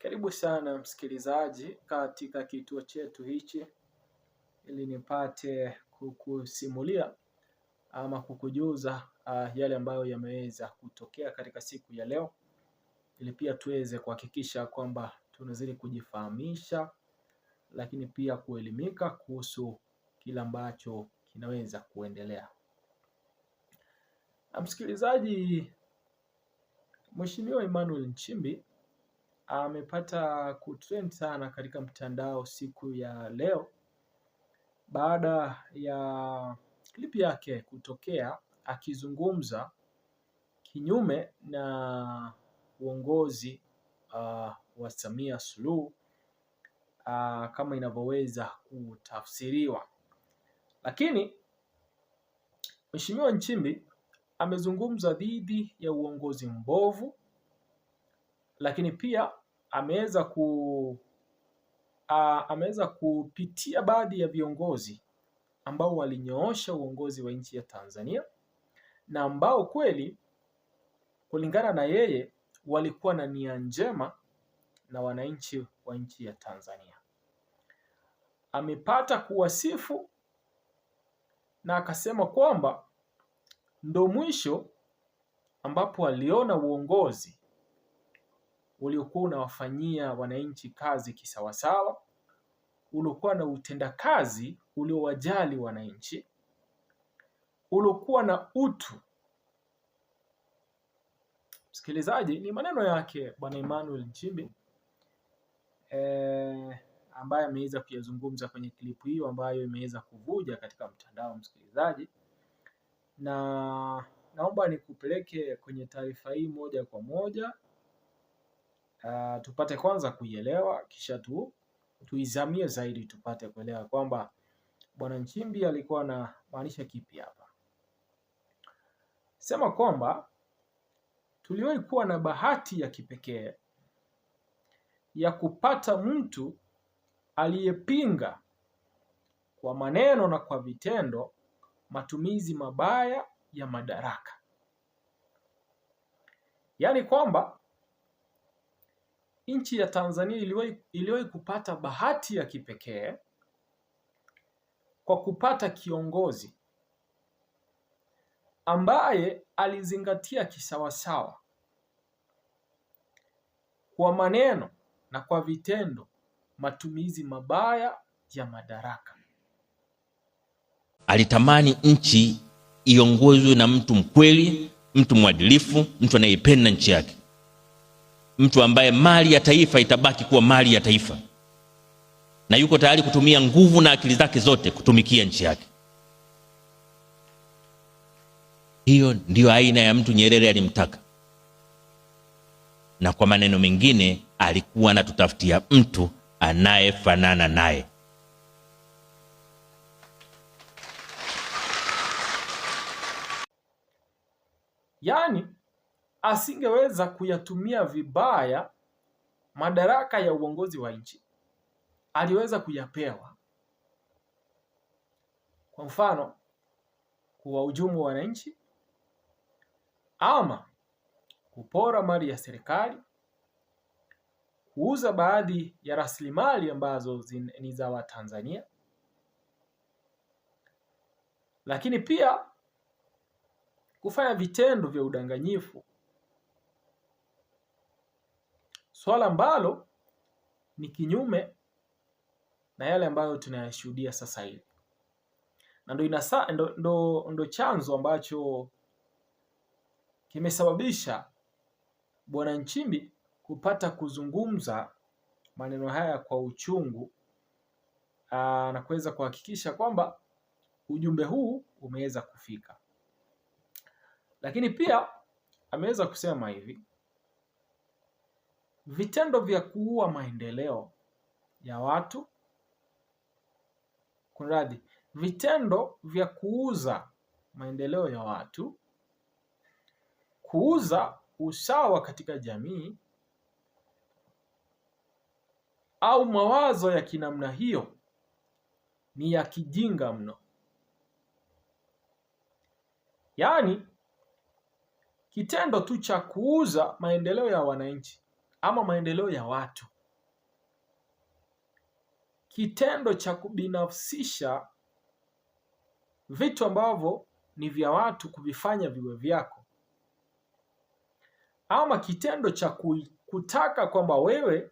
Karibu sana msikilizaji katika kituo chetu hichi ili nipate kukusimulia ama kukujuza yale ambayo yameweza kutokea katika siku ya leo, ili pia tuweze kuhakikisha kwamba tunazidi kujifahamisha, lakini pia kuelimika kuhusu kila ambacho kinaweza kuendelea. Msikilizaji, Mheshimiwa Emmanuel Nchimbi amepata kutrend sana katika mtandao siku ya leo baada ya klipi yake kutokea akizungumza kinyume na uongozi wa Samia Suluhu kama inavyoweza kutafsiriwa. Lakini Mheshimiwa Nchimbi amezungumza dhidi ya uongozi mbovu, lakini pia ameweza kupitia baadhi ya viongozi ambao walinyoosha uongozi wa nchi ya Tanzania na ambao kweli kulingana na yeye walikuwa na nia njema na wananchi wa nchi ya Tanzania. Amepata kuwasifu na akasema kwamba ndo mwisho ambapo aliona uongozi uliokuwa unawafanyia wananchi kazi kisawasawa, uliokuwa na utendakazi uliowajali wananchi, uliokuwa na utu. Msikilizaji, ni maneno yake Bwana Emmanuel Nchimbi ambaye ameweza kuyazungumza kwenye klipu hiyo ambayo imeweza kuvuja katika mtandao msikilizaji, na naomba nikupeleke kwenye taarifa hii moja kwa moja tupate kwanza kuielewa, kisha tuizamie zaidi tupate kuelewa kwamba Bwana Nchimbi alikuwa anamaanisha kipi hapa. Sema kwamba tuliwahi kuwa na bahati ya kipekee ya kupata mtu aliyepinga kwa maneno na kwa vitendo matumizi mabaya ya madaraka. Yaani kwamba nchi ya Tanzania iliwahi kupata bahati ya kipekee kwa kupata kiongozi ambaye alizingatia kisawasawa kwa maneno na kwa vitendo matumizi mabaya ya madaraka. Alitamani nchi iongozwe na mtu mkweli, mtu mwadilifu, mtu anayependa nchi yake, mtu ambaye mali ya taifa itabaki kuwa mali ya taifa na yuko tayari kutumia nguvu na akili zake zote kutumikia nchi yake. Hiyo ndio aina ya mtu Nyerere alimtaka, na kwa maneno mengine alikuwa anatutafutia mtu anayefanana naye. Yaani asingeweza kuyatumia vibaya madaraka ya uongozi wa nchi, aliweza kuyapewa. Kwa mfano, kuwahujumu wananchi ama kupora mali ya serikali, kuuza baadhi ya rasilimali ambazo ni za Watanzania, lakini pia kufanya vitendo vya udanganyifu, swala ambalo ni kinyume na yale ambayo tunayashuhudia sasa hivi, na ndo chanzo ambacho kimesababisha Bwana Nchimbi kupata kuzungumza maneno haya kwa uchungu na kuweza kuhakikisha kwamba ujumbe huu umeweza kufika. Lakini pia ameweza kusema hivi: vitendo vya kuua maendeleo ya watu, vitendo vya kuuza maendeleo ya watu, kuuza usawa katika jamii au mawazo ya kinamna hiyo ni ya kijinga mno. Yaani kitendo tu cha kuuza maendeleo ya wananchi ama maendeleo ya watu kitendo cha kubinafsisha vitu ambavyo ni vya watu kuvifanya viwe vyako, ama kitendo cha kutaka kwamba wewe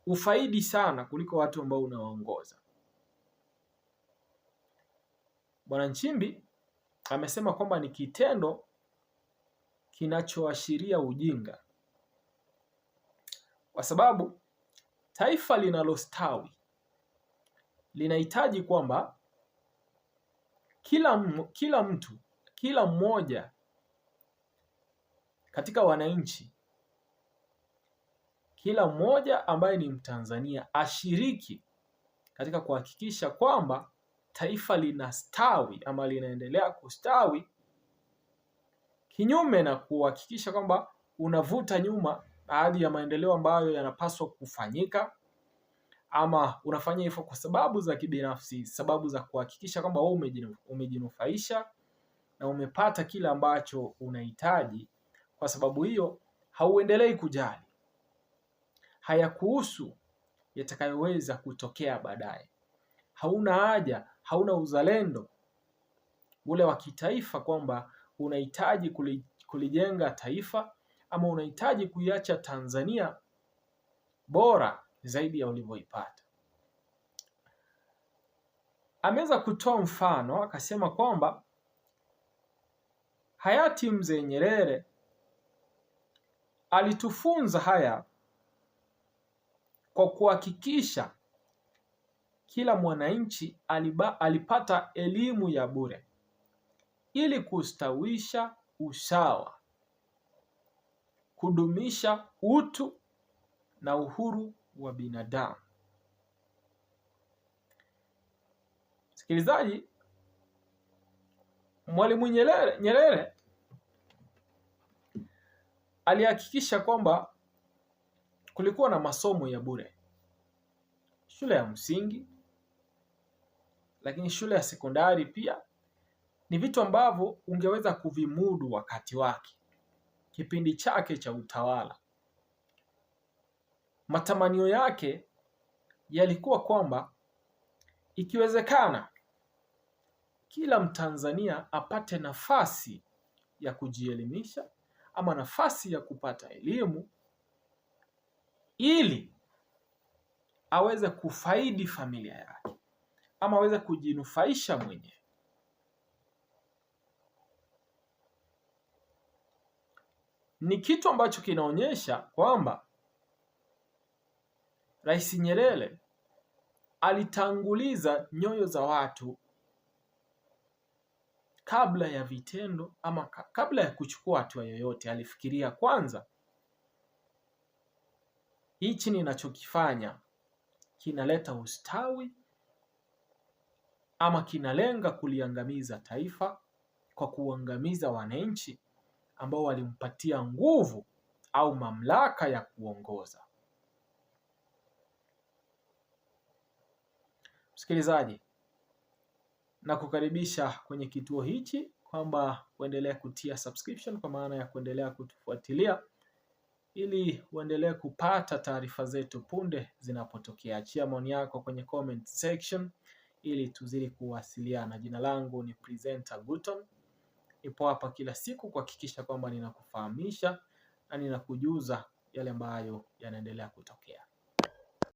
ufaidi sana kuliko watu ambao unawaongoza. Bwana Nchimbi amesema kwamba ni kitendo kinachoashiria ujinga, kwa sababu taifa linalostawi linahitaji kwamba kila mmoja katika wananchi, kila mmoja ambaye ni Mtanzania ashiriki katika kuhakikisha kwamba taifa linastawi ama linaendelea kustawi, kinyume na kuhakikisha kwamba unavuta nyuma baadhi ya maendeleo ambayo yanapaswa kufanyika, ama unafanya hivyo kwa sababu za kibinafsi, sababu za kuhakikisha kwamba wewe umejinufaisha na umepata kile ambacho unahitaji. Kwa sababu hiyo hauendelei kujali, hayakuhusu yatakayoweza kutokea baadaye. Hauna haja, hauna uzalendo ule wa kitaifa kwamba unahitaji kulijenga taifa ama unahitaji kuiacha Tanzania bora zaidi ya ulivyoipata. Ameweza kutoa mfano akasema kwamba hayati Mzee Nyerere alitufunza haya kwa kuhakikisha kila mwananchi alipata elimu ya bure ili kustawisha usawa, kudumisha utu na uhuru wa binadamu. Msikilizaji, Mwalimu Nyerere alihakikisha kwamba kulikuwa na masomo ya bure, shule ya msingi, lakini shule ya sekondari pia. Ni vitu ambavyo ungeweza kuvimudu wakati wake, kipindi chake cha utawala. Matamanio yake yalikuwa kwamba ikiwezekana kila Mtanzania apate nafasi ya kujielimisha ama nafasi ya kupata elimu ili aweze kufaidi familia yake ama aweze kujinufaisha mwenyewe. Ni kitu ambacho kinaonyesha kwamba Rais Nyerere alitanguliza nyoyo za watu kabla ya vitendo ama kabla ya kuchukua hatua yoyote. Alifikiria kwanza, hichi ninachokifanya kinaleta ustawi ama kinalenga kuliangamiza taifa kwa kuangamiza wananchi ambao walimpatia nguvu au mamlaka ya kuongoza. Msikilizaji, na kukaribisha kwenye kituo hichi kwamba uendelee kutia subscription, kwa maana ya kuendelea kutufuatilia ili uendelee kupata taarifa zetu punde zinapotokea. Achia maoni yako kwenye comment section ili tuzidi kuwasiliana. Jina langu ni Presenter Guton. Nipo hapa kila siku kuhakikisha kwamba ninakufahamisha na ninakujuza yale ambayo yanaendelea kutokea.